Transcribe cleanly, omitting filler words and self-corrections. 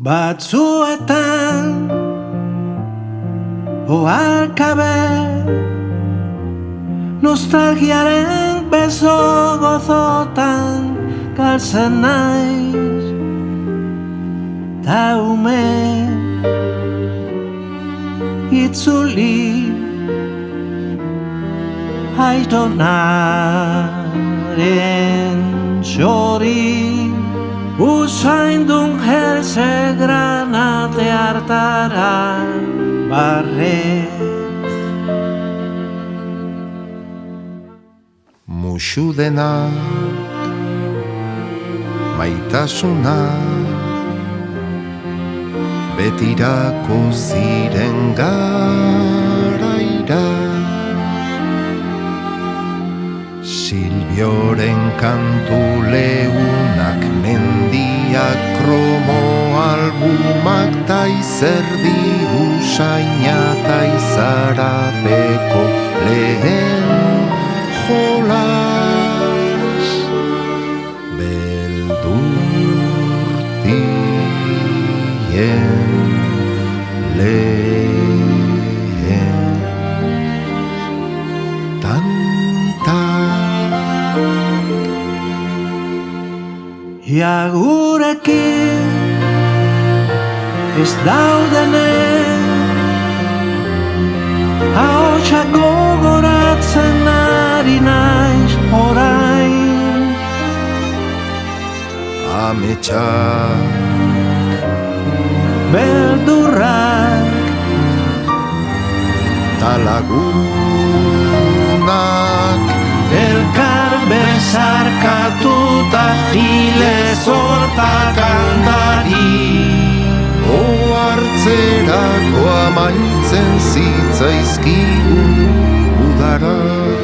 Batzuetan oharkabe nostalgiaren beso gozotan galtzen naiz ta ume itzuli aitonaren txori usaindun herze granate hartara barre musu dena maitasuna betirako ziren garaira Silbioren kantu leunak mendiak kromo albumak taizerdi usaina taizarapeko lehen jolas beldurtien lehen Ja gurekin ez daudenen ahotsak gogoratzen ari naiz orain ametsak beldurrak talagunak elkar bezarkatuta hile zorta kantari ohartzerako amaitzen zitzaizkigu udarak